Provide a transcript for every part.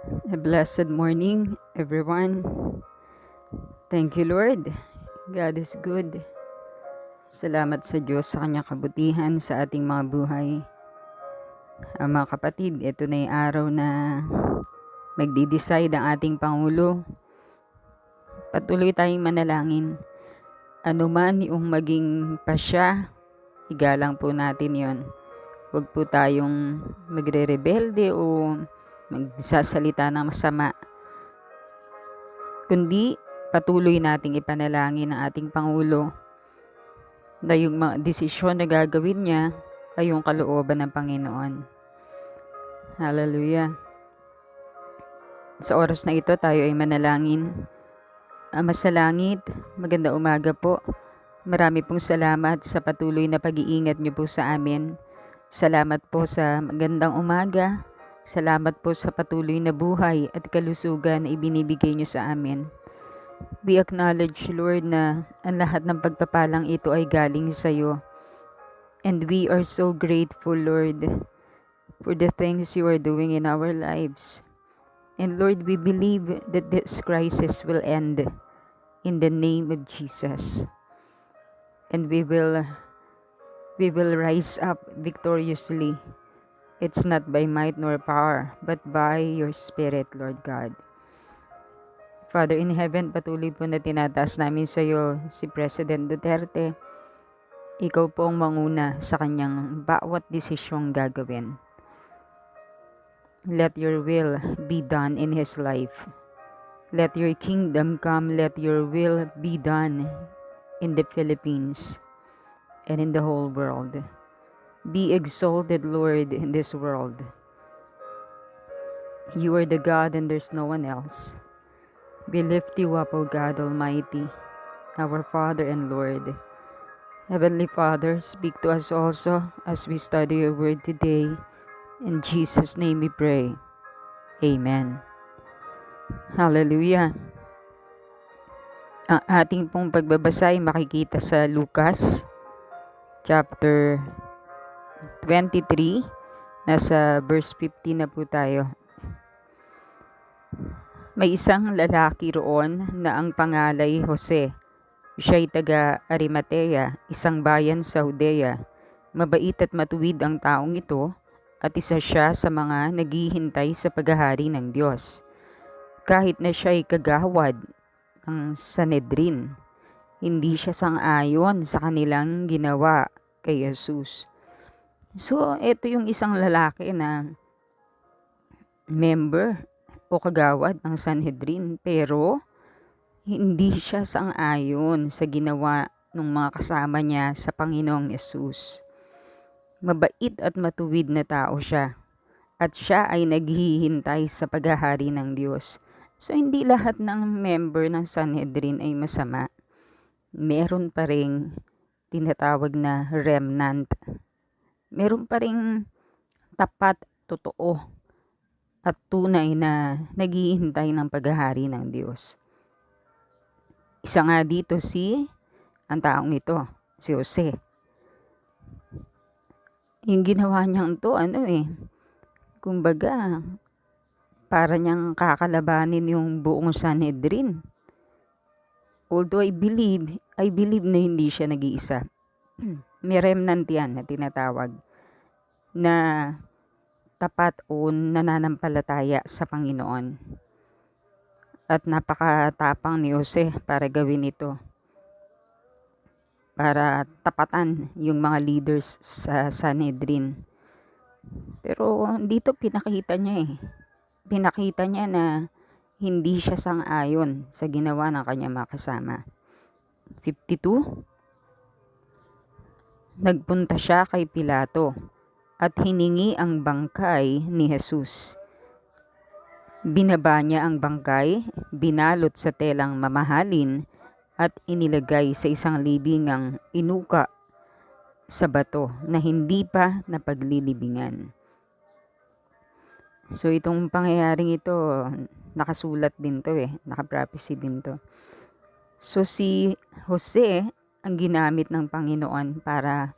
A blessed morning, everyone. Thank you, Lord. God is good. Salamat sa Diyos sa kanyang kabutihan sa ating mga buhay. Mga kapatid, ito na yung araw na magdi-decide ang ating Pangulo. Patuloy tayong manalangin. Ano man yung maging pasya, igalang po natin yon. Huwag po tayong magre-rebelde o magsasalita ng masama. Kundi patuloy nating ipanalangin ang ating Pangulo na yung mga desisyon na gagawin niya ay yung kalooban ng Panginoon. Hallelujah. Sa oras na ito tayo ay manalangin. Ama sa langit, maganda umaga po. Marami pong salamat sa patuloy na pag-iingat niyo po sa amin. Salamat po sa magandang umaga. Salamat po sa patuloy na buhay at kalusugan na ibinibigay niyo sa amin. We acknowledge, Lord, na ang lahat ng pagpapalang ito ay galing sa iyo. And we are so grateful, Lord, for the things you are doing in our lives. And Lord, we believe that this crisis will end in the name of Jesus. And we will rise up victoriously. It's not by might nor power, but by your Spirit, Lord God. Father in heaven, patuloy po na tinataas namin sa iyo si President Duterte. Ikaw po ang manguna sa kanyang bawat desisyong gagawin. Let your will be done in his life. Let your kingdom come. Let your will be done in the Philippines and in the whole world. Be exalted, Lord, in this world. You are the God and there's no one else. We lift you up, O God Almighty, our Father and Lord. Heavenly Father, speak to us also as we study your word today. In Jesus' name we pray. Amen. Hallelujah. Ang ating pong pagbabasa ay makikita sa Lucas chapter 23. Nasa verse 15 na po tayo. May isang lalaki roon na ang pangalay Jose. Siya'y taga Arimatea, isang bayan sa Judea. Mabait at matuwid ang taong ito at isa siya sa mga naghihintay sa paghahari ng Diyos. Kahit na siya'y kagawad ng Sanhedrin, hindi siya sang-ayon sa kanilang ginawa kay Jesus. So, ito yung isang lalaki na member o kagawad ng Sanhedrin, pero hindi siya sang-ayon sa ginawa ng mga kasama niya sa Panginoong Yesus. Mabait at matuwid na tao siya, at siya ay naghihintay sa paghahari ng Diyos. So, hindi lahat ng member ng Sanhedrin ay masama. Meron pa ring tinatawag na remnant. Meron pa ring tapat, totoo, at tunay na naghihintay ng paghahari ng Diyos. Isa nga dito ang taong ito, si Jose. Yung ginawa niyang to, kumbaga, para niyang kakalabanin yung buong Sanhedrin. Although I believe na hindi siya nag-iisa. May remnant yan na tinatawag na tapat o nananampalataya sa Panginoon. At napakatapang ni Jose para gawin ito. Para tapatan yung mga leaders sa Sanhedrin. Pero dito pinakita niya Pinakita niya na hindi siya sang-ayon sa ginawa ng kanyang mga kasama. 52. Nagpunta siya kay Pilato at hiningi ang bangkay ni Jesus. Binaba niya ang bangkay, binalot sa telang mamahalin at inilagay sa isang libingang inuka sa bato na hindi pa napaglilibingan. So itong pangyayaring ito, nakasulat din to naka-prophecy din to. So si Jose ang ginamit ng Panginoon para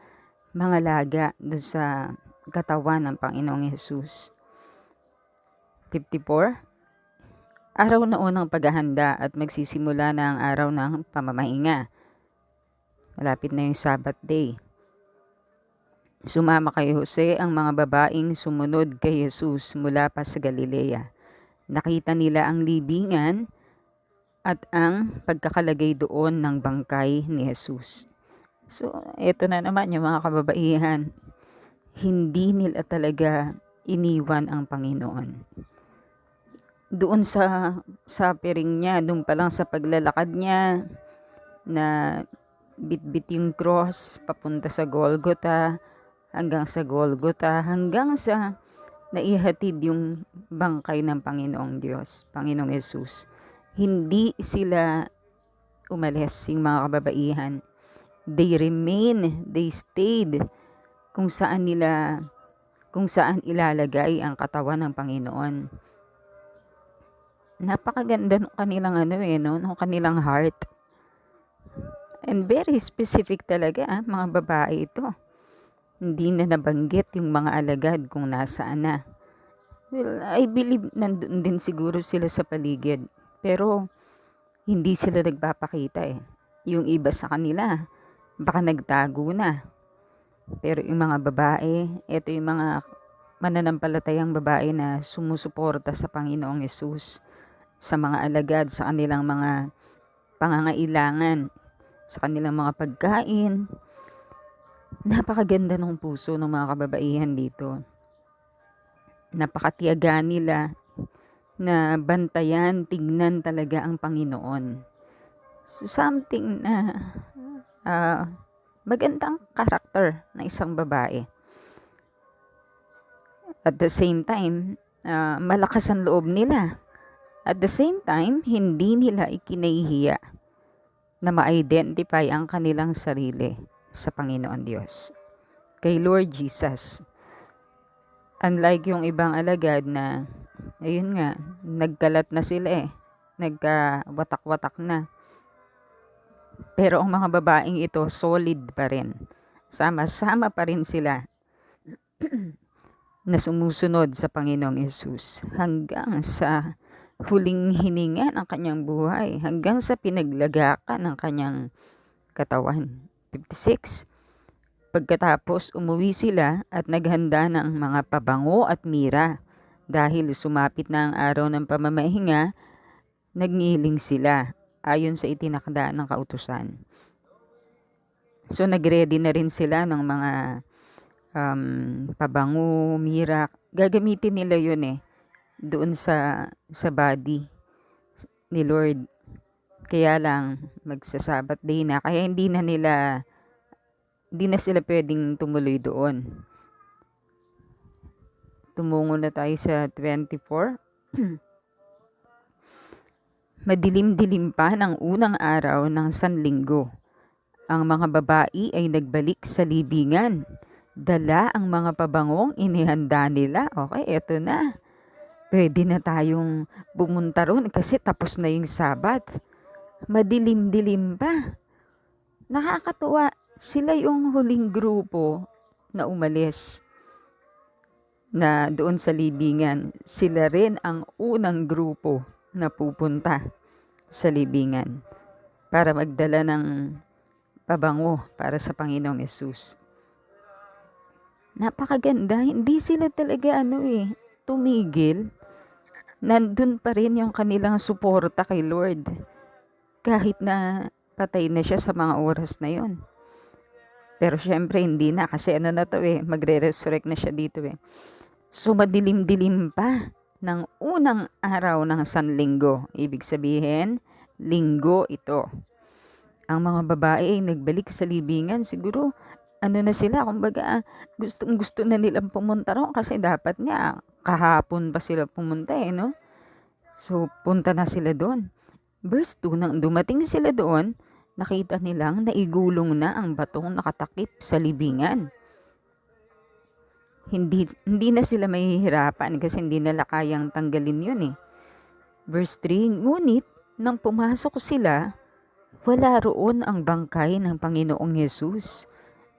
mangalaga doon sa katawan ng Panginoong Jesus. 54. Araw na unang paghahanda at magsisimula na ang araw ng pamamahinga. Malapit na yung Sabbath day. Sumama kay Jose ang mga babaeng sumunod kay Jesus mula pa sa Galilea. Nakita nila ang libingan at ang pagkakalagay doon ng bangkay ni Jesus. So, eto na naman yung mga kababaihan. Hindi nila talaga iniwan ang Panginoon. Doon sa piring niya, doon pa lang sa paglalakad niya, na bitbit yung cross papunta sa Golgotha, hanggang sa Golgotha, hanggang sa naihatid yung bangkay ng Panginoong Diyos, Panginoong Jesus. Hindi sila umalis, yung mga kababaihan. They remain, they stayed kung saan ilalagay ang katawan ng Panginoon. Napakaganda ng kanilang ng kanilang heart. And very specific talaga, mga babae ito. Hindi na nabanggit yung mga alagad kung nasaan na. Well, I believe nandun din siguro sila sa paligid. Pero hindi sila nagpapakita . Yung iba sa kanila, baka nagtago na. Pero yung mga babae, ito yung mga mananampalatayang babae na sumusuporta sa Panginoong Yesus, sa mga alagad, sa kanilang mga pangangailangan, sa kanilang mga pagkain. Napakaganda ng puso ng mga kababaihan dito. Napakatiyaga nila na bantayan, tignan talaga ang Panginoon. So, something na magandang karakter ng isang babae. At the same time, malakas ang loob nila. At the same time, hindi nila ikinahihiya na ma-identify ang kanilang sarili sa Panginoon Diyos, kay Lord Jesus. Unlike yung ibang alagad na, ayun nga, nagkalat na sila nagkawatak-watak na. Pero ang mga babaeng ito, solid pa rin. Sama-sama pa rin sila na sumusunod sa Panginoong Yesus hanggang sa huling hininga ng kanyang buhay, hanggang sa pinaglagakan ng kanyang katawan. 56. Pagkatapos umuwi sila at naghanda ng mga pabango at mira. Dahil sumapit na ang araw ng pamamahinga, nagngiling sila ayon sa itinakda ng kautusan. So nagready na rin sila ng mga pabango, mira. Gagamitin nila yun doon sa body ni Lord. Kaya lang magsasabat day na, kaya hindi na sila pwedeng tumuloy doon. Tumungo na tayo sa 24. Madilim-dilim pa ng unang araw ng Sanlinggo. Ang mga babae ay nagbalik sa libingan. Dala ang mga pabangong inihanda nila. Okay, eto na. Pwede na tayong pumunta ron kasi tapos na yung Sabat. Madilim-dilim pa. Nakakatuwa. Sila yung huling grupo na umalis na doon sa libingan. Sila rin ang unang grupo na pupunta sa libingan para magdala ng pabango para sa Panginoong Yesus. Napakaganda. Hindi sila talaga tumigil. Nandun pa rin yung kanilang suporta kay Lord. Kahit na patay na siya sa mga oras na yon. Pero syempre hindi na kasi magre-resurrect na siya dito . So madilim-dilim pa ng unang araw ng Sanlinggo. Ibig sabihin, linggo ito. Ang mga babae ay nagbalik sa libingan. Siguro na sila, kumbaga gustong-gusto na nilang pumunta ron kasi dapat nga kahapon pa sila pumunta no? So punta na sila doon. Verse 2, nang dumating sila doon, nakita nilang naigulong na ang batong nakatakip sa libingan. Hindi na sila mahihirapan kasi hindi nila kayang tanggalin yun . Verse 3, ngunit nang pumasok sila, wala roon ang bangkay ng Panginoong Yesus.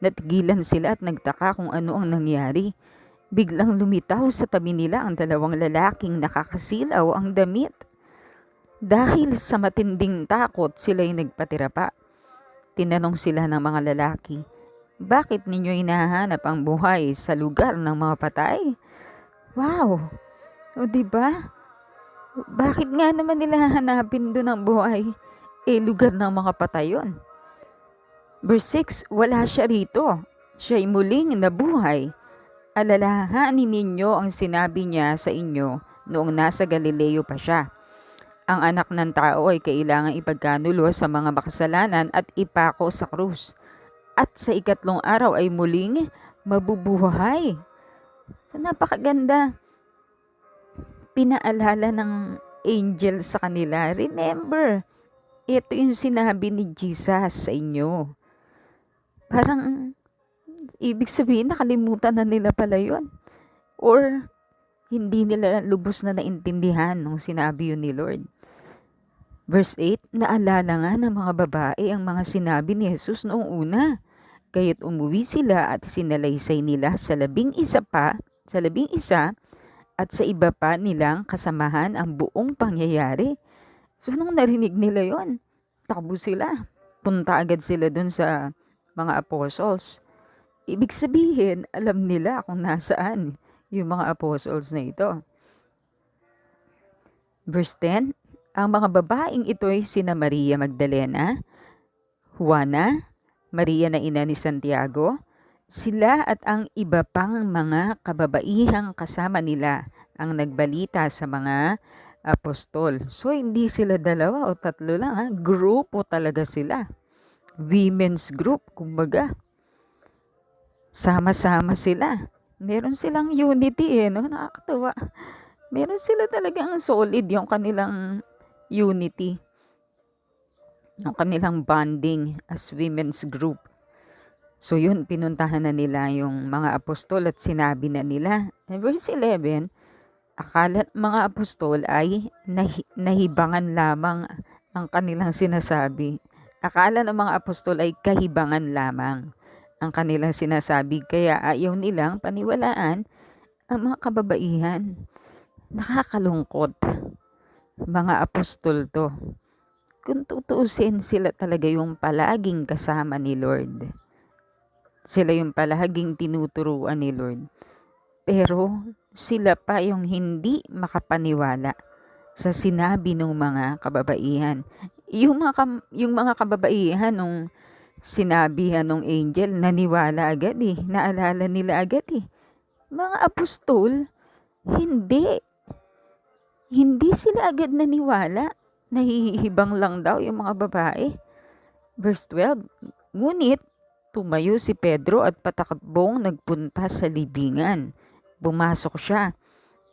Natigilan sila at nagtaka kung ano ang nangyari. Biglang lumitaw sa tabi nila ang dalawang lalaking nakakasilaw ang damit. Dahil sa matinding takot, sila'y nagpatira pa. Tinanong sila ng mga lalaki, "Bakit ninyo hinahanap ang buhay sa lugar ng mga patay?" Wow! O di ba? Bakit nga naman nila hahanapin doon ang buhay? Lugar ng mga patay yun. Verse 6, wala siya rito. Siya'y muling nabuhay. Alalahanin ninyo ang sinabi niya sa inyo noong nasa Galileo pa siya. Ang anak ng tao ay kailangang ipagkanulo sa mga makasalanan at ipako sa krus. At sa ikatlong araw ay muling mabubuhay. So, napakaganda. Pinaalala ng angel sa kanila. Remember, ito yung sinabi ni Jesus sa inyo. Parang, ibig sabihin, nakalimutan na nila pala yun. Or, hindi nila lubos na naintindihan nung sinabi yun ni Lord. Verse 8, naalala nga ng mga babae ang mga sinabi ni Jesus noong una. Kaya't umuwi sila at sinalaysay nila sa labing isa at sa iba pa nilang kasamahan ang buong pangyayari. So nung narinig nila yon, takbo sila. Punta agad sila dun sa mga apostles. Ibig sabihin, alam nila kung nasaan yung mga apostles na ito. Verse 10, ang mga babaeng ito ay sina Maria Magdalena, Juana, Maria na ina ni Santiago, sila at ang iba pang mga kababaihang kasama nila ang nagbalita sa mga apostol. So hindi sila dalawa o tatlo lang, ha? Grupo talaga sila. Women's group, kumbaga. Sama-sama sila. Meron silang unity no? Nakakatawa. Meron sila talagang solid yung kanilang unity. Yung kanilang bonding as women's group. So yun, pinuntahan na nila yung mga apostol at sinabi na nila. In verse 11, akala mga apostol ay nahibangan lamang ang kanilang sinasabi. Akala ng mga apostol ay kahibangan lamang ang kanilang sinasabi. Kaya ayaw nilang paniwalaan ang mga kababaihan. Nakakalungkot. Mga apostol to. Kung tutuusin, sila talaga yung palaging kasama ni Lord. Sila yung palaging tinuturuan ni Lord. Pero sila pa yung hindi makapaniwala sa sinabi ng mga kababaihan. Yung mga kababaihan nung sinabi nung angel, naniwala agad eh. Naalala nila agad eh. Mga apostol, hindi. Hindi sila agad naniwala. Nahihibang lang daw yung mga babae. Verse 12, ngunit tumayo si Pedro at patakbong nagpunta sa libingan. Pumasok siya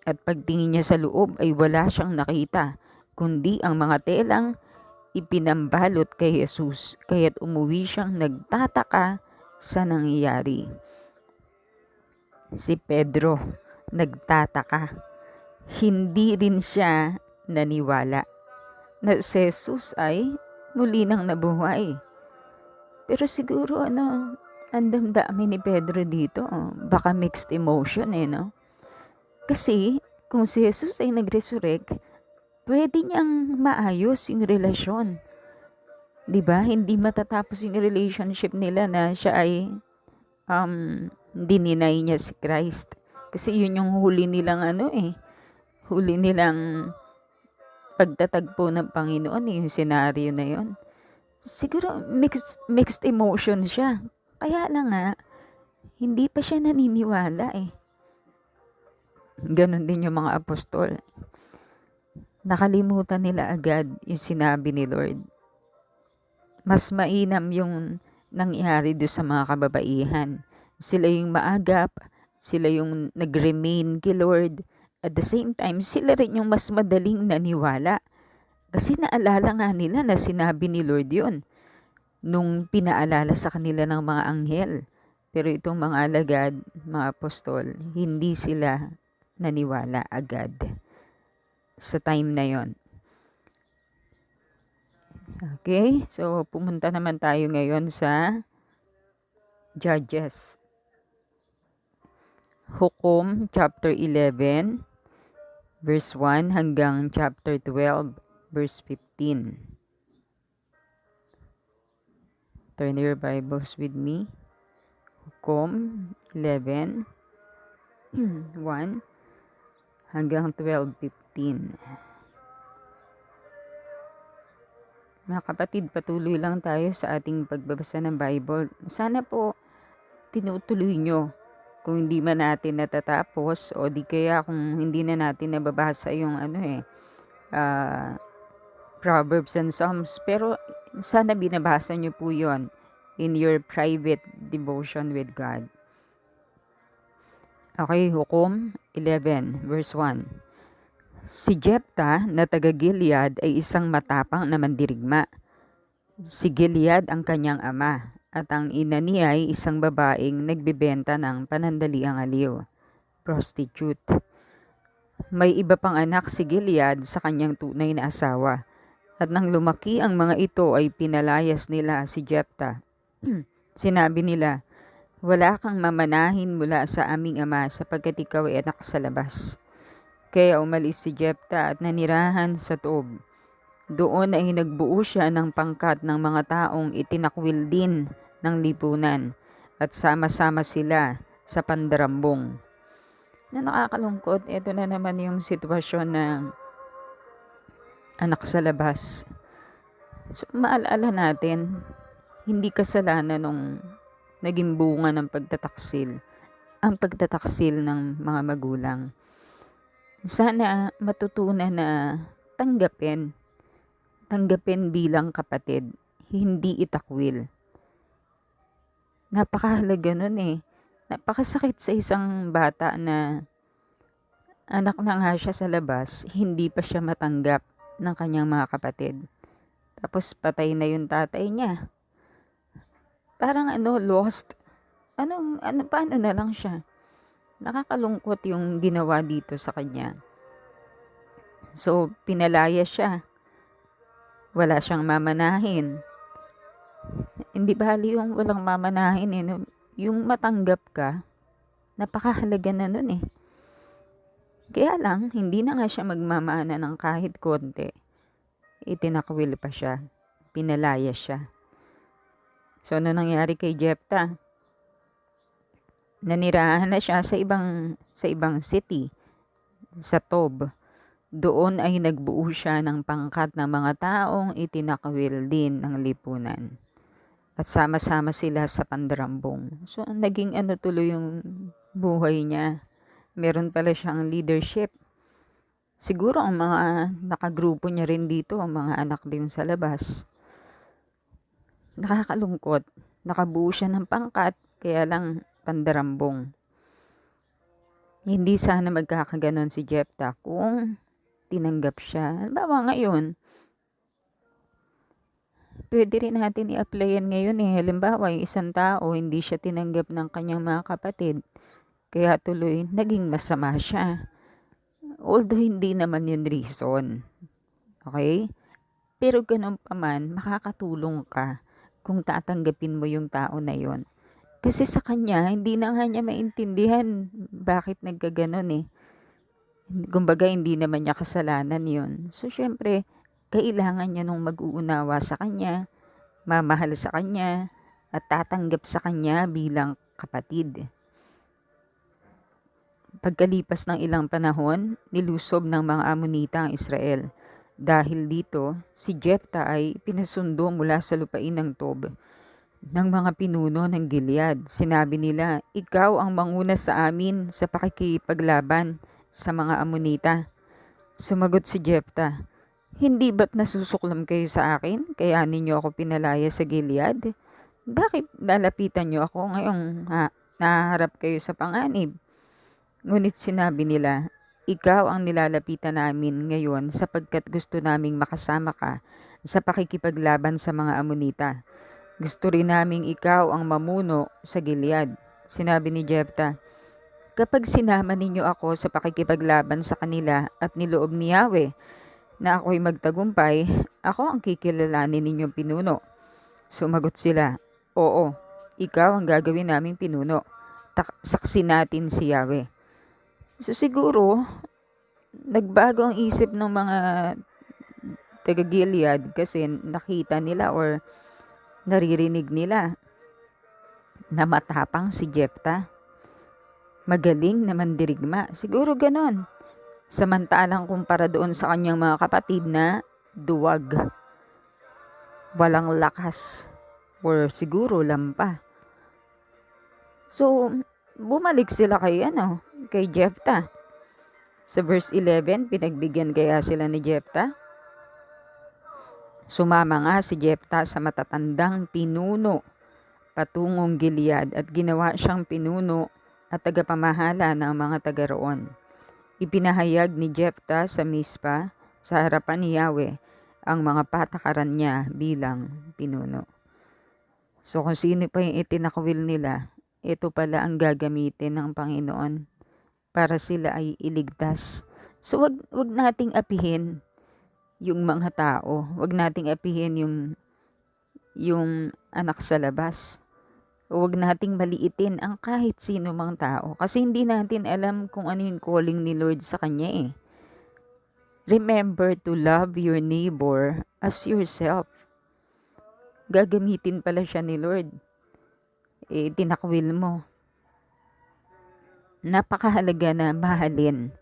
at pagtingin niya sa loob ay wala siyang nakita, kundi ang mga telang ipinambalot kay Jesus. Kaya't umuwi siyang nagtataka sa nangyayari. Si Pedro nagtataka. Hindi rin siya naniwala na si Jesus ay muli nang nabuhay. Pero siguro ang damdamin ni Pedro dito, baka mixed emotion no? Kasi kung si Jesus ay nag-resurrect, pwede niyang maayos yung relasyon. 'Di ba? Hindi matatapos yung relationship nila na siya ay dininay niya si Christ. Kasi yun yung huli nilang huli nilang pagtatagpo ng Panginoon, yung senaryo na yun. Siguro mixed emotion siya. Kaya lang nga, hindi pa siya naniniwala Ganon din yung mga apostol. Nakalimutan nila agad yung sinabi ni Lord. Mas mainam yung nangyari doon sa mga kababaihan. Sila yung maagap, sila yung nag-remain kay Lord. At the same time, sila rin yung mas madaling naniwala. Kasi naalala nga nila na sinabi ni Lord yun nung pinaalala sa kanila ng mga anghel. Pero itong mga alagad, mga apostol, hindi sila naniwala agad sa time na yon. Okay, so pumunta naman tayo ngayon sa Judges. Hukom chapter 11, verse 1 hanggang chapter 12, verse 15. Turn your Bibles with me. Hukom 11, 1 hanggang 12:15. Mga kapatid, patuloy lang tayo sa ating pagbabasa ng Bible. Sana po tinutuloy nyo. Kung hindi man natin natatapos o di kaya kung hindi na natin nababasa yung Proverbs and Psalms. Pero sana binabasa nyo po yon in your private devotion with God. Okay, Hukom 11 verse 1. Si Jephthah na taga-Gilead ay isang matapang na mandirigma. Si Gilead ang kanyang ama at ang ina niya ay isang babaeng nagbebenta ng panandaliang aliw, prostitute. May iba pang anak si Gilead sa kanyang tunay na asawa. At nang lumaki ang mga ito ay pinalayas nila si Jephthah. Sinabi nila, "Wala kang mamanahin mula sa aming ama sapagkat ikaw ay anak sa labas." Kaya umalis si Jephthah at nanirahan sa Tob. Doon ay nagbuo siya ng pangkat ng mga taong itinakwil din ng lipunan at sama-sama sila sa pandarambong. Na nakakalungkot, ito na naman yung sitwasyon na anak sa labas. So, maalala natin, hindi kasalanan nung naging bunga ng pagtataksil, ang pagtataksil ng mga magulang. Sana matutunan na tanggapin bilang kapatid, hindi itakwil. Napakahalaga nun eh. Napakasakit sa isang bata na anak na nga siya sa labas, hindi pa siya matanggap ng kanyang mga kapatid. Tapos patay na yung tatay niya. Parang lost. Paano na lang siya? Nakakalungkot yung ginawa dito sa kanya. So, pinalaya siya. Wala siyang mamanahin. Hindi bali yung walang mamanahin eh. Yung matanggap ka, napakahalaga na nun eh. Kaya lang, hindi na nga siya magmamana ng kahit konti. Itinakwil pa siya. Pinalaya siya. So, ano nangyari kay Jephthah? Nanirahan na siya sa ibang city, sa Tob. Doon ay nagbuo siya ng pangkat ng mga taong itinakwil din ng lipunan. At sama-sama sila sa pandarambong. So, naging tuloy yung buhay niya. Meron pala siyang leadership. Siguro ang mga nakagrupo niya rin dito, ang mga anak din sa labas. Nakakalungkot. Nakabuo siya ng pangkat, kaya lang pandarambong. Hindi sana magkakaganon si Jephthah kung tinanggap siya. Halimbawa ngayon, pwede rin natin i-applyan ngayon eh. Halimbawa, yung isang tao, hindi siya tinanggap ng kanyang mga kapatid. Kaya tuloy, naging masama siya. Although, hindi naman yun reason. Okay? Pero ganun pa man, makakatulong ka kung tatanggapin mo yung tao na yon. Kasi sa kanya, hindi na nga niya maintindihan bakit nagkaganon eh. Kumbaga, hindi naman niya kasalanan yon. So, syempre, kailangan niya nung mag-uunawa sa kanya, mamahal sa kanya, at tatanggap sa kanya bilang kapatid. Pagkalipas ng ilang panahon, nilusob ng mga Amonita ang Israel. Dahil dito, si Jephthah ay pinasundo mula sa lupain ng Tob ng mga pinuno ng Gilead. Sinabi nila, "Ikaw ang manguna sa amin sa pakikipaglaban sa mga Amonita." Sumagot si Jephthah, "Hindi ba't nasusuklam kayo sa akin? Kaya ninyo ako pinalaya sa Gilead? Bakit lalapitan niyo ako ngayong naharap kayo sa panganib?" Ngunit sinabi nila, "Ikaw ang nilalapitan namin ngayon sapagkat gusto naming makasama ka sa pakikipaglaban sa mga Amonita. Gusto rin naming ikaw ang mamuno sa Gilead." Sinabi ni Jephthah, "Kapag sinama ninyo ako sa pakikipaglaban sa kanila at niloob ni Yahweh na ako'y magtagumpay, ako ang kikilalanin ninyong pinuno." Sumagot sila, "Oo, ikaw ang gagawin naming pinuno. Saksi natin si Yahweh." So siguro, nagbago ang isip ng mga taga Gilead kasi nakita nila or naririnig nila na matapang si Jephthah. Magaling na mandirigma. Siguro ganon. Samantalang kumpara doon sa kanyang mga kapatid na duwag, walang lakas, or siguro lampa. So, bumalik sila kay Jephthah. Sa verse 11, pinagbigyan kaya sila ni Jephthah? Sumama nga si Jephthah sa matatandang pinuno patungong Gilead at ginawa siyang pinuno at tagapamahala ng mga taga roon. Ipinahayag ni Jephthah sa Mispa sa harapan ni Yahweh ang mga patakaran niya bilang pinuno. So kung sino pa yung itinakwil nila, ito pala ang gagamitin ng Panginoon para sila ay iligtas. So wag nating apihin yung mga tao. Wag nating apihin yung anak sa labas. Huwag nating maliitin ang kahit sino mang tao. Kasi hindi natin alam kung ano yung calling ni Lord sa kanya eh. Remember to love your neighbor as yourself. Gagamitin pala siya ni Lord. Tinakwil mo. Napakahalaga na mahalin.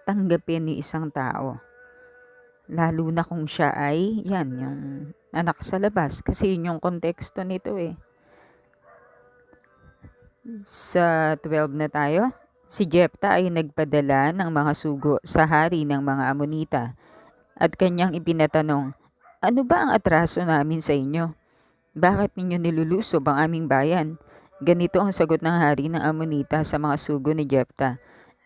Tanggapin ni isang tao. Lalo na kung siya ay, yung anak sa labas. Kasi yun yung konteksto nito eh. Sa 12 na tayo. Si Jephthah ay nagpadala ng mga sugo sa hari ng mga Amonita at kanyang ipinatanong, ano ba ang atraso namin sa inyo? Bakit ninyo nilulusob ang aming bayan? Ganito ang sagot ng hari ng Amonita sa mga sugo ni Jephthah.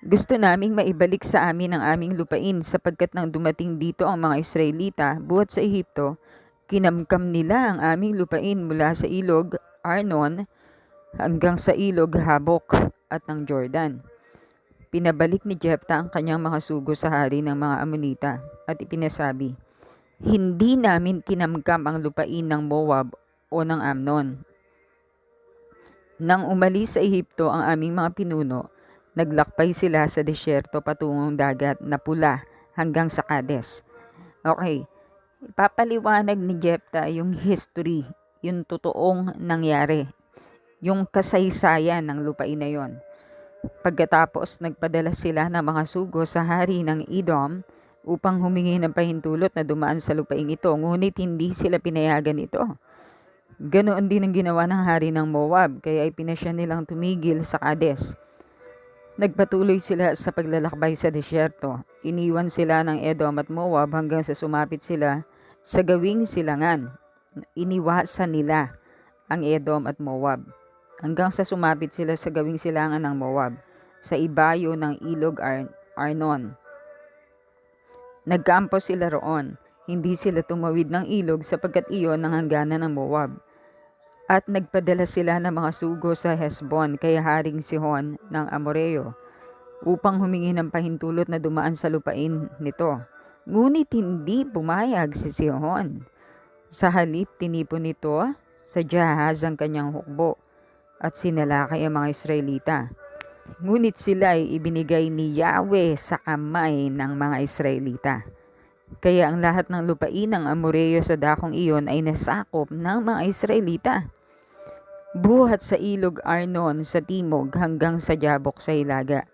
Gusto naming maibalik sa amin ang aming lupain sapagkat nang dumating dito ang mga Israelita buhat sa Ehipto, kinamkam nila ang aming lupain mula sa ilog Arnon hanggang sa ilog Habok at ng Jordan. Pinabalik ni Jephthah ang kanyang mga sugo sa hari ng mga Amonita at ipinasabi, hindi namin kinamkam ang lupain ng Moab o ng Amnon. Nang umalis sa Ehipto ang aming mga pinuno, naglakbay sila sa disyerto patungong dagat na pula hanggang sa Kades. Okay, ipapaliwanag ni Jephthah yung history, yung totoong nangyari, yung kasaysayan ng lupain na yon. Pagkatapos nagpadala sila ng mga sugo sa hari ng Edom upang humingi ng pahintulot na dumaan sa lupain ito, ngunit hindi sila pinayagan ito. Ganoon din ang ginawa ng hari ng Moab, kaya ipinasya nilang tumigil sa Kades. Nagpatuloy sila sa paglalakbay sa disyerto. Iniwan sila ng Edom at Moab hanggang sa sumapit sila sa gawing silangan. Iniwasan nila ang Edom at Moab hanggang sa sumapit sila sa gawing silangan ng Moab sa ibayo ng ilog Arnon. Nagkampo sila roon. Hindi sila tumawid ng ilog sapagkat iyon ang hangganan ng Moab. At nagpadala sila ng mga sugo sa Hesbon kay Haring Sihon ng Amoreo upang humingi ng pahintulot na dumaan sa lupain nito. Ngunit hindi pumayag si Sihon. Sa halip tinipon nito sa Jahaz ang kanyang hukbo at sinalakay ang mga Israelita. Ngunit sila ay ibinigay ni Yahweh sa kamay ng mga Israelita. Kaya ang lahat ng lupain ng Amoreo sa dakong iyon ay nasakop ng mga Israelita. Buhat sa ilog Arnon sa timog hanggang sa Jabok sa hilaga,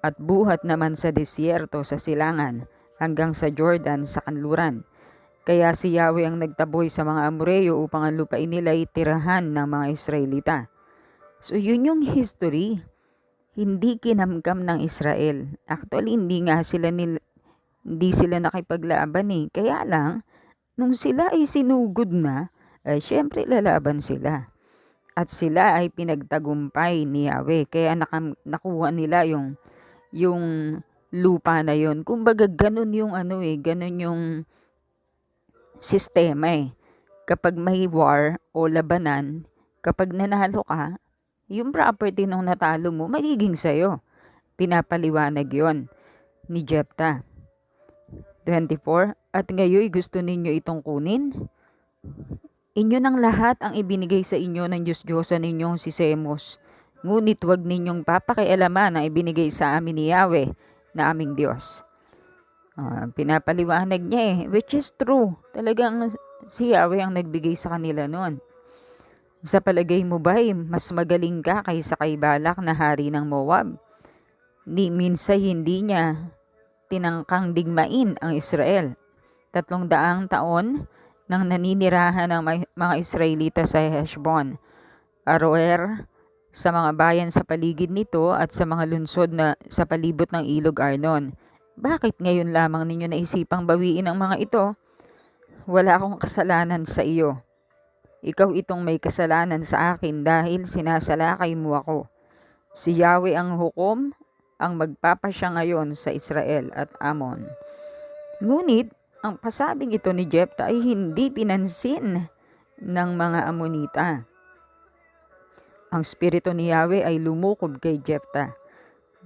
at buhat naman sa disyerto sa silangan hanggang sa Jordan sa kanluran. Kaya si Yahweh ang nagtaboy sa mga Amoreo upang ang lupain nila ay tirahan ng mga Israelita. So yun yung history. Hindi kinamkam ng Israel. Actually, hindi sila nakipaglaban eh. Kaya lang, nung sila ay sinugod na, syempre lalaban sila. At sila ay pinagtagumpay ni Yahweh. Kaya nakuha nila yung lupa na yon. Kumbaga ganun yung ganun yung sistema eh. Kapag may war o labanan, kapag nanalo ka, yung property nung natalo mo, magiging sayo. Pinapaliwanag yon ni Jephthah. 24. At ngayon gusto ninyo itong kunin? Inyo ng lahat ang ibinigay sa inyo ng Diyos-Diyosan ninyong si Semos. Ngunit huwag ninyong papakialaman ang ibinigay sa amin ni Yahweh na aming Diyos. Pinapaliwanag niya which is true. Talagang si Yahweh ang nagbigay sa kanila noon. Sa palagay mo ba'y mas magaling ka kaysa kay Balak na hari ng Moab? Minsan hindi niya tinangkang digmain ang Israel. 300 taon nang naninirahan ng mga Israelita sa Heshbon, Aroer, sa mga bayan sa paligid nito at sa mga lungsod na sa palibot ng ilog Arnon. Bakit ngayon lamang ninyo naisipang bawiin ang mga ito? Wala akong kasalanan sa iyo. Ikaw itong may kasalanan sa akin dahil sinasalakay mo ako. Si Yahweh ang hukom, ang magpapasya ngayon sa Israel at Amon. Ngunit, ang pasabing ito ni Jepta ay hindi pinansin ng mga Amonita. Ang spirito ni Yahweh ay lumukob kay Jepta.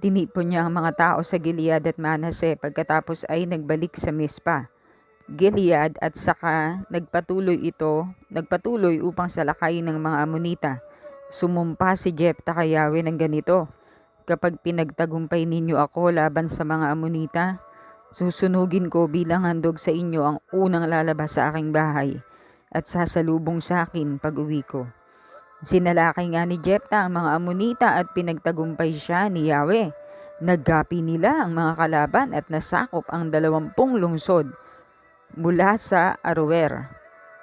Tinipon niya ang mga tao sa Gilead at Manase pagkatapos ay nagbalik sa Mispa, Gilead, at saka nagpatuloy upang salakayin ng mga Amonita. Sumumpa si Jepta kay Yahweh ng ganito, "Kapag pinagtagumpay ninyo ako laban sa mga Amonita, susunugin ko bilang handog sa inyo ang unang lalabas sa aking bahay at sasalubong sa akin pag uwi ko." Sinalakay nga ni Jepta ang mga Amonita at pinagtagumpay siya ni Yahweh. Naggapi nila ang mga kalaban at nasakop ang 20 lungsod mula sa Aroer,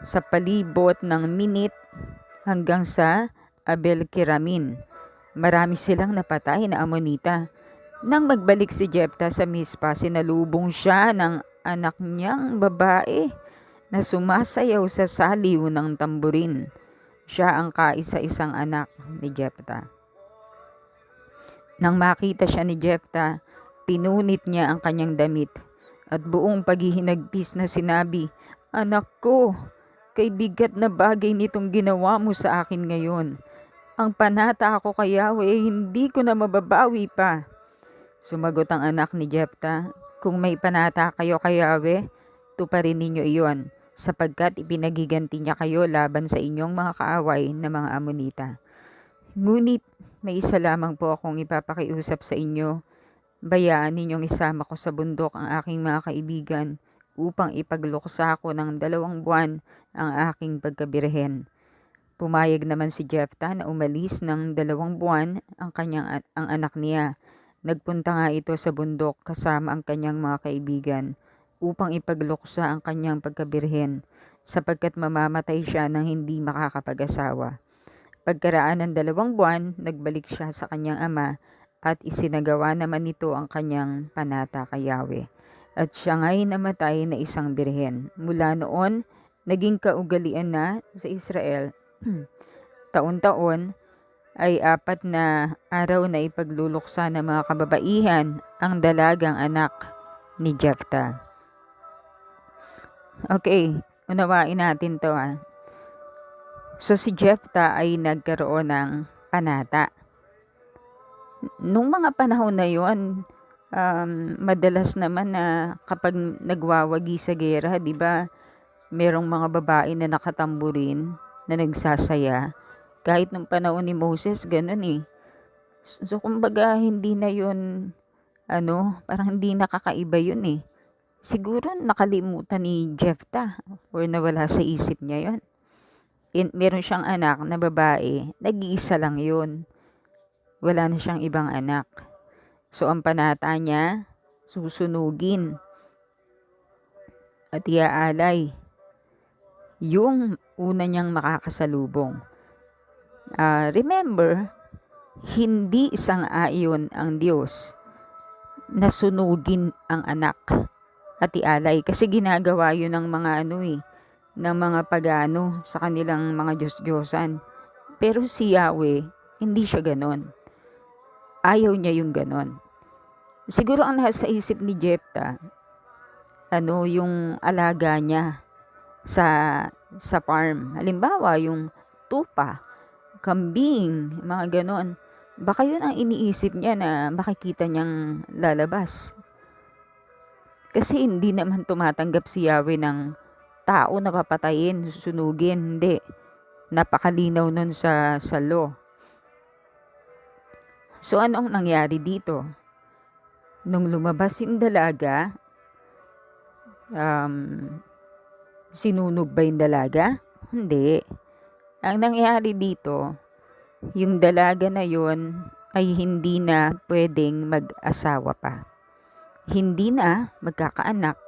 sa palibot ng Minit hanggang sa Abel-Kiramin. Marami silang napatay na Amonita. Nang magbalik si Jepta sa Mispa, sinalubong siya ng anak niyang babae na sumasayaw sa saliw ng tamburin. Siya ang kaisa-isang anak ni Jepta. Nang makita siya ni Jepta, pinunit niya ang kanyang damit at buong paghihinagpis na sinabi, "Anak ko, kay bigat na bagay nitong ginawa mo sa akin ngayon. Ang panata ako kay Yahweh, hindi ko na mababawi pa." Sumagot ang anak ni Jepta, "Kung may panata kayo kay Yahweh, tuparin ninyo iyon, sapagkat ipinagiganti niya kayo laban sa inyong mga kaaway na mga Amonita. Ngunit may isa lamang po akong ipapakiusap sa inyo. Bayaan ninyong isama ko sa bundok ang aking mga kaibigan upang ipagluksa ko ng 2 buwan ang aking pagkabirhen." Pumayag naman si Jepta na umalis ng 2 buwan ang anak niya. Nagpunta nga ito sa bundok kasama ang kanyang mga kaibigan upang ipagluksa ang kanyang pagkabirhen, sapagkat mamamatay siya nang hindi makakapag-asawa. Pagkaraan ng 2 buwan, nagbalik siya sa kanyang ama at isinagawa naman nito ang kanyang panata kay Yahweh. At siya nga'y namatay na isang birhen. Mula noon, naging kaugalian na sa Israel taon-taon ay 4 na araw na ipagluluksa ng mga kababaihan ang dalagang anak ni Jepta. Okay, unawain natin to. So si Jepta ay nagkaroon ng panata. Nung mga panahon na yon, madalas naman na kapag nagwawagi sa gera, di ba, merong mga babae na nakatamburin na nagsasaya. Kahit nung panahon ni Moses, ganun eh. So kumbaga hindi na yun, parang hindi nakakaiba yun eh. Siguro nakalimutan ni Jepta or nawala sa isip niya yon. Meron siyang anak na babae, nag-iisa lang yun. Wala na siyang ibang anak. So ang panata niya, susunugin at iaalay yung una niyang makakasalubong. Remember, hindi sang-ayon ang Diyos na sunugin ang anak at ialay, kasi ginagawa yun ng mga ng mga pagano sa kanilang mga Diyos-Diyosan. Pero si Yahweh, hindi siya ganon. Ayaw niya yung ganon. Siguro ang nasa isip ni Jepta, yung alaga niya sa farm. Halimbawa, yung tupa, kambing, mga ganon. Baka yun ang iniisip niya na makikita niyang lalabas. Kasi hindi naman tumatanggap si Yahweh ng tao na papatayin, susunugin. Hindi. Napakalinaw nun sa law. So anong nangyari dito? Nung lumabas yung dalaga, Sinunog ba yung dalaga? Hindi. Ang nangyari dito, yung dalaga na yun ay hindi na pwedeng mag-asawa pa. Hindi na magkakaanak.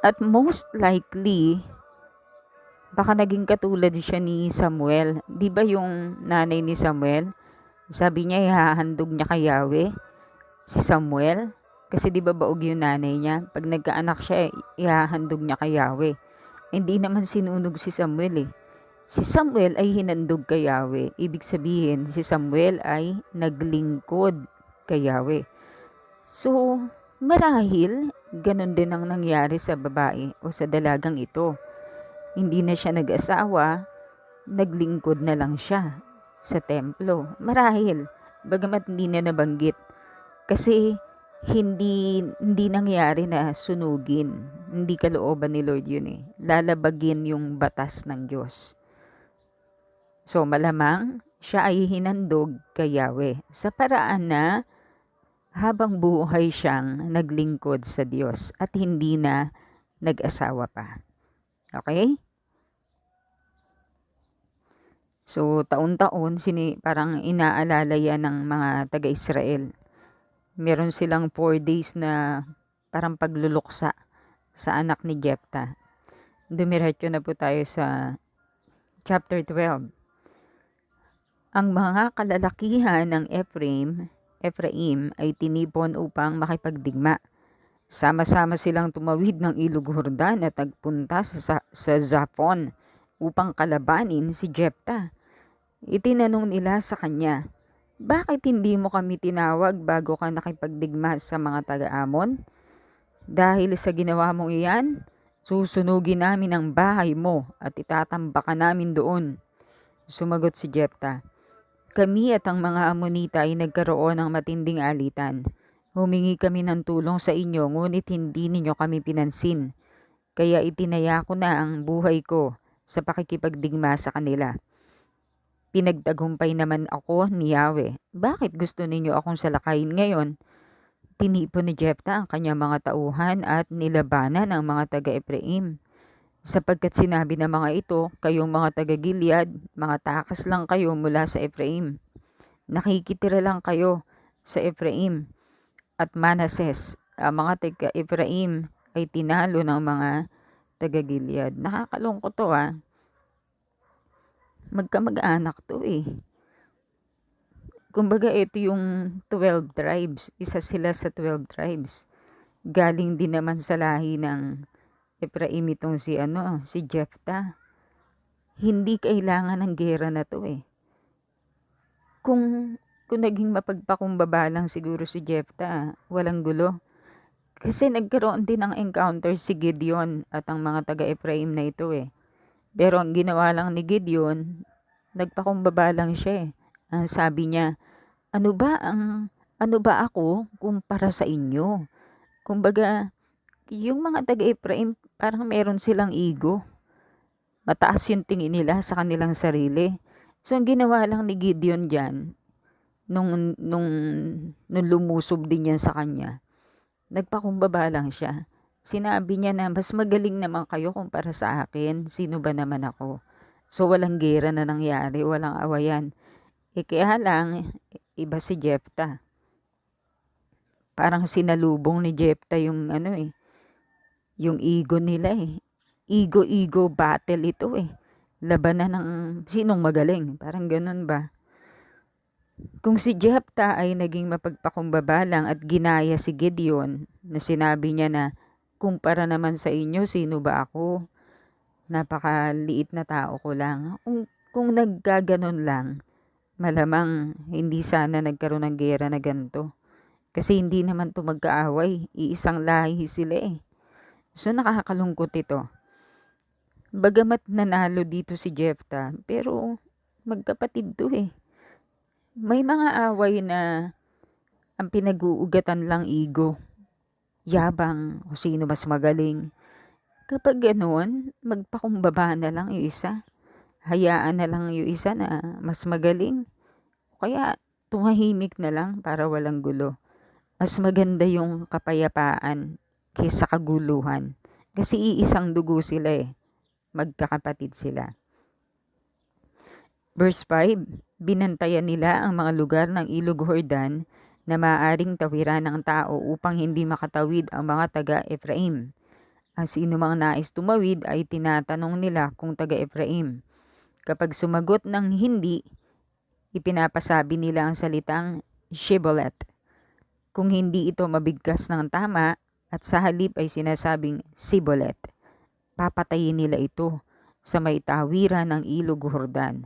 At most likely, baka naging katulad siya ni Samuel. Di ba yung nanay ni Samuel? Sabi niya, ihahandog niya kay Yahweh si Samuel. Kasi di ba baog yung nanay niya? Pag nagkaanak siya, ihahandog niya kay Yahweh. Hindi naman sinunog si Samuel eh. Si Samuel ay hinandog kay Yahweh. Ibig sabihin, si Samuel ay naglingkod kay Yahweh. So, marahil, ganun din ang nangyari sa babae o sa dalagang ito. Hindi na siya nag-asawa, naglingkod na lang siya sa templo. Marahil, bagamat hindi na nabanggit. Kasi, hindi nangyari na sunugin. Hindi kalooban ni Lord yun eh. Lalabagin yung batas ng Diyos. So malamang siya ay hinandog kay Yahweh sa paraan na habang buhay siyang naglingkod sa Diyos at hindi na nag-asawa pa. Okay? So taon-taon parang inaalala yan ng mga taga-Israel. Meron silang 4 days na parang pagluluksa sa anak ni Jephthah. Dumiretso na po tayo sa chapter 12. Ang mga kalalakihan ng Ephraim ay tinipon upang makipagdigma. Sama-sama silang tumawid ng ilog Jordan at nagpunta sa Zaphon upang kalabanin si Jephthah. Itinanong nila sa kanya, "Bakit hindi mo kami tinawag bago ka nakipagdigma sa mga taga-Amon? Dahil sa ginawa mong iyan, susunugin namin ang bahay mo at itatambakan namin doon." Sumagot si Jephthah, "Kami at ang mga Amonita ay nagkaroon ng matinding alitan. Humingi kami ng tulong sa inyo, ngunit hindi ninyo kami pinansin. Kaya itinaya ko na ang buhay ko sa pakikipagdigma sa kanila. Pinagtagumpay naman ako ni Yahweh. Bakit gusto ninyo akong salakayin ngayon?" Tinipon ni Jephthah ang kanyang mga tauhan at nilabanan ang mga taga-Ephraim. Sapagkat sinabi ng mga ito, "Kayong mga taga-Gilead, mga takas lang kayo mula sa Ephraim. Nakikitira lang kayo sa Ephraim at Manases." Ang mga taga-Ephraim ay tinalo ng mga taga-Gilead. Nakakalungkot to ah. Magkamag-anak to eh. Kumbaga ito yung 12 tribes. Isa sila sa 12 tribes. Galing din naman sa lahi ng Ephraim itong si Jephthah. Hindi kailangan ng gera na to eh. Kung naging mapagpakumbaba lang siguro si Jephthah, walang gulo. Kasi nagkaroon din ng encounter si Gideon at ang mga taga-Ephraim na ito eh. Pero ang ginawa lang ni Gideon, nagpakumbaba lang siya eh. Ang sabi niya, ano ba ako kumpara sa inyo? Kumbaga, yung mga taga-Ephraim, parang meron silang ego. Mataas yung tingin nila sa kanilang sarili. So, ang ginawa lang ni Gideon dyan, nung lumusob din yan sa kanya, nagpakumbaba lang siya. Sinabi niya na, "Mas magaling naman kayo kumpara sa akin. Sino ba naman ako?" So, walang gera na nangyari, walang awayan. Kaya lang, iba si Jephthah. Parang sinalubong ni Jephthah yung yung ego nila eh. Ego battle ito eh. Labanan ng sinong magaling. Parang ganun ba? Kung si Jephthah ay naging mapagpakumbaba lang at ginaya si Gideon na sinabi niya na, "Kumpara naman sa inyo, sino ba ako? Napakaliit na tao ko lang." Kung naggaganon lang, malamang hindi sana nagkaroon ng gera na ganito. Kasi hindi naman to magkaaway. Iisang lahi sila eh. So nakakalungkot ito. Bagamat nanalo dito si Jephthah, pero magkapatid to eh. May mga away na ang pinag-uugatan lang ego, yabang, o sino mas magaling. Kapag ganoon, magpakumbaba na lang yung isa. Hayaan na lang yung isa na mas magaling. O kaya tumahimik na lang para walang gulo. Mas maganda yung kapayapaan kaysa kaguluhan. Kasi iisang dugo sila magkakapatid sila. Verse 5, binantayan nila ang mga lugar ng Ilog Jordan na maaaring tawiran ng tao upang hindi makatawid ang mga taga-Efraim. Ang sino mang nais tumawid ay tinatanong nila kung taga-Efraim. Kapag sumagot ng hindi, ipinapasabi nila ang salitang Shibboleth. Kung hindi ito mabigkas ng tama at sa halip ay sinasabing Sibolet, papatayin nila ito sa may tawiran ng Ilog Jordan.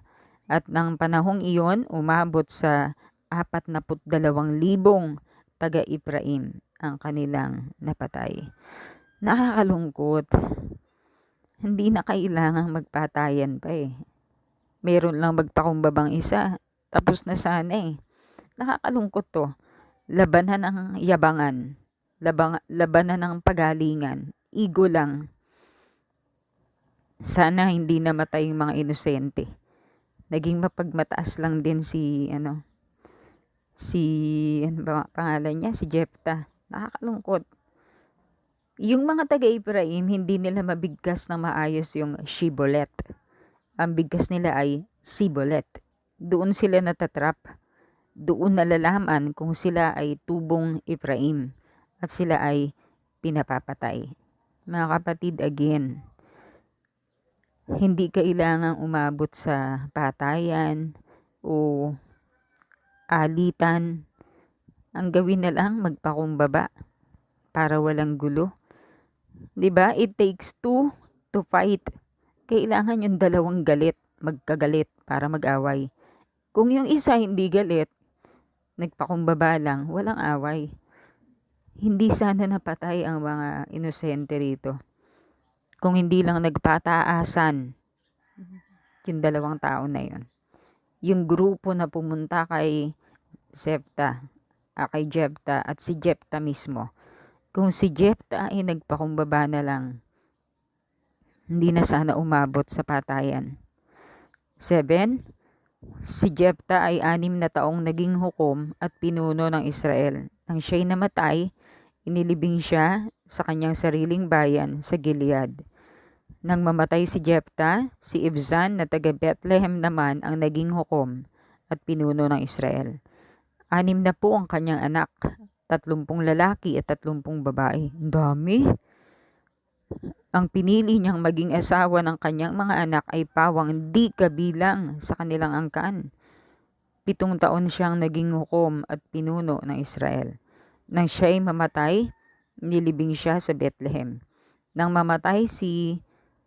At ng panahong iyon, umabot sa 42,000 taga-Efraim ang kanilang napatay. Nakakalungkot. Hindi na kailangang magpatayan pa Meron lang magpakumbabang isa, tapos na sana Nakakalungkot to. Labanan ng yabangan. Labanan ng pagalingan. Ego lang. Sana hindi namatay yung mga inosente. Naging mapagmataas lang din ano ba pangalan niya? Si Jepta. Nakakalungkot. Yung mga taga-Efraim, hindi nila mabigkas na maayos yung Shibboleth. Ang bigkas nila ay Sibolet. Doon sila natatrap. Doon nalalaman kung sila ay tubong Efraim at sila ay pinapapatay. Mga kapatid, again, hindi kailangang umabot sa patayan o alitan. Ang gawin na lang magpakumbaba para walang gulo. 'Di ba? It takes two to fight. Kailangan yung dalawang magkagalit para mag-away. Kung yung isa hindi galit, nagpakumbaba lang, walang away. Hindi sana napatay ang mga inosente rito. Kung hindi lang nagpataasan yung dalawang tao na yun. Yung grupo na pumunta kay kay Jepta at si Jepta mismo. Kung si Jepta ay nagpakumbaba na lang, hindi na sana umabot sa patayan. 7. Si Jepta ay 6 na taong naging hukom at pinuno ng Israel. Nang siya'y namatay, inilibing siya sa kanyang sariling bayan sa Gilead. Nang mamatay si Jepta, si Ibzan na taga Bethlehem naman ang naging hukom at pinuno ng Israel. 6 na po ang kanyang anak, 30 lalaki at 30 babae. Ang dami. Ang pinili niyang maging asawa ng kanyang mga anak ay pawang di kabilang sa kanilang angkan. 7 taon siyang naging hukom at pinuno ng Israel. Nang siya'y mamatay, nilibing siya sa Bethlehem. Nang mamatay si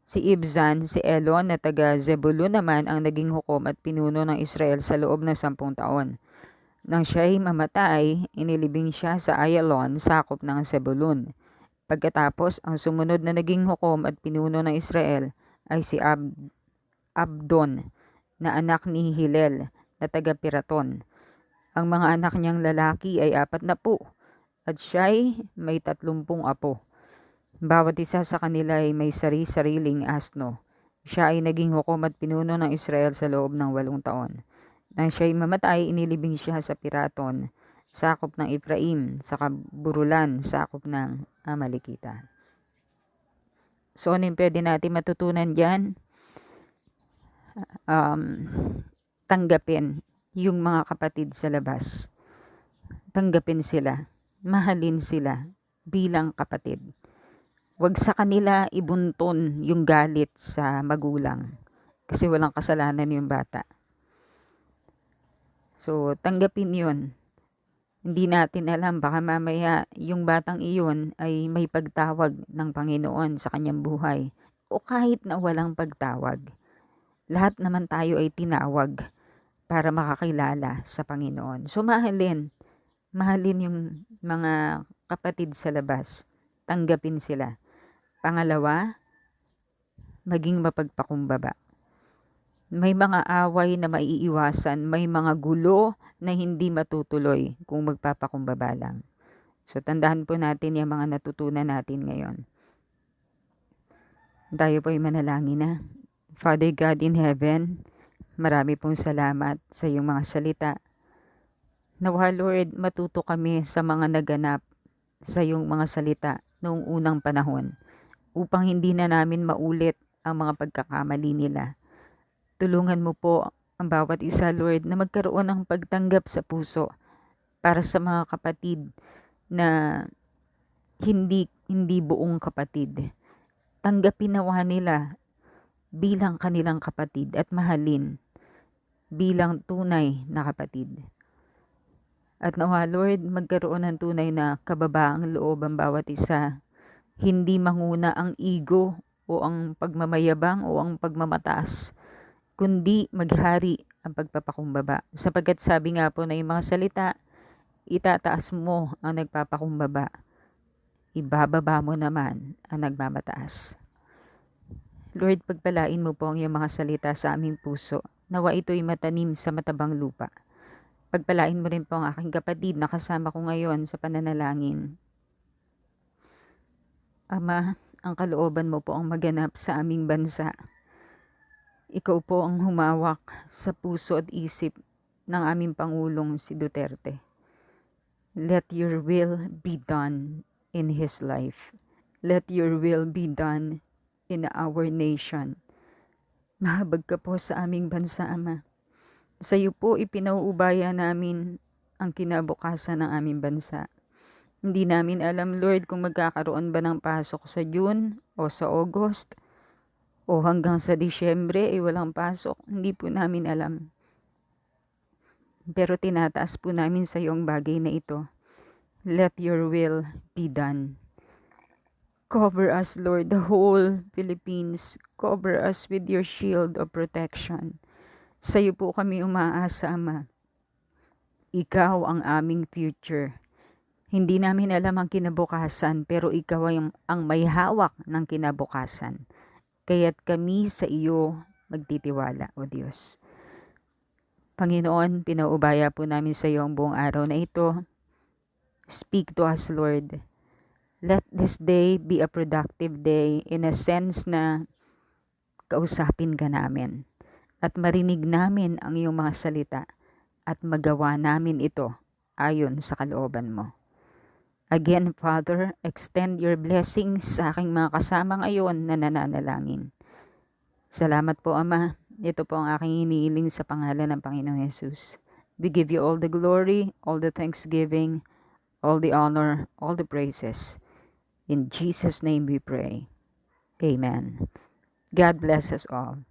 Ibzan, si Elon na taga Zebulun naman ang naging hukom at pinuno ng Israel sa loob ng 10 taon. Nang siya'y mamatay, inilibing siya sa Ayalon, sakop ng Zebulun. Pagkatapos, ang sumunod na naging hukom at pinuno ng Israel ay si Abdon, na anak ni Hillel, na taga Piraton. Ang mga anak niyang lalaki ay 40 at siya'y may 30 apo. Bawat isa sa kanila ay may sari-sariling asno. Siya ay naging hukom at pinuno ng Israel sa loob ng 8 taon. Nang siya'y mamatay, inilibing siya sa Piraton, sakop ng Efraim, sa Kaburulan, sakop ng Amalekita. So, ano yung pwede natin matutunan dyan? Tanggapin yung mga kapatid sa labas. Tanggapin sila. Mahalin sila bilang kapatid. Huwag sa kanila ibunton yung galit sa magulang kasi walang kasalanan yung bata. So, tanggapin yun. Hindi natin alam, baka mamaya yung batang iyon ay may pagtawag ng Panginoon sa kanyang buhay. O kahit na walang pagtawag, lahat naman tayo ay tinawag para makakilala sa Panginoon. So, mahalin yung mga kapatid sa labas. Tanggapin sila. Pangalawa, maging mapagpakumbaba. May mga away na maiiwasan, may mga gulo na hindi matutuloy kung magpapakumbaba lang. So, tandaan po natin yung mga natutunan natin ngayon. Tayo po ay manalangin na. Father God in heaven, marami pong salamat sa iyong mga salita. Nawa Lord, matuto kami sa mga naganap sa iyong mga salita noong unang panahon upang hindi na namin maulit ang mga pagkakamali nila. Tulungan mo po ang bawat isa, Lord, na magkaroon ng pagtanggap sa puso para sa mga kapatid na hindi buong kapatid. Tanggapin nawa nila bilang kanilang kapatid at mahalin bilang tunay na kapatid. At nawa, Lord, magkaroon ng tunay na kababaang loob ang bawat isa. Hindi manguna ang ego o ang pagmamayabang o ang pagmamataas, kundi maghari ang pagpapakumbaba. Sapagkat sabi nga po na yung mga salita, itataas mo ang nagpapakumbaba, ibababa mo naman ang nagmamataas. Lord, pagpalain mo po ang iyong mga salita sa aming puso. Nawa ito'y matanim sa matabang lupa. Pagpalain mo rin po ang aking kapatid na kasama ko ngayon sa pananalangin. Ama, ang kalooban mo po ang maganap sa aming bansa. Ikaw po ang humawak sa puso at isip ng aming Pangulong si Duterte. Let your will be done in his life. Let your will be done in our nation. Mahabag ka po sa aming bansa, Ama. Sa iyo po ipinauubaya namin ang kinabukasan ng aming bansa. Hindi namin alam, Lord, kung magkakaroon ba ng pasok sa June o sa August o hanggang sa Disyembre ay walang pasok. Hindi po namin alam. Pero tinataas po namin sa iyo ang bagay na ito. Let your will be done. Cover us, Lord, the whole Philippines. Cover us with your shield of protection. Sa iyo po kami umaasa, Ama. Ikaw ang aming future. Hindi namin alam ang kinabukasan, pero ikaw ang may hawak ng kinabukasan. Kaya't kami sa iyo magtitiwala, O Diyos. Panginoon, pinaubaya po namin sa iyo ang buong araw na ito. Speak to us, Lord. Let this day be a productive day in a sense na kausapin ka namin at marinig namin ang iyong mga salita at magawa namin ito ayon sa kalooban mo. Again, Father, extend your blessings sa aking mga kasama ngayon na nananalangin. Salamat po, Ama. Ito po ang aking iniiling sa pangalan ng Panginoong Yesus. We give you all the glory, all the thanksgiving, all the honor, all the praises. In Jesus' name we pray. Amen. God bless us all.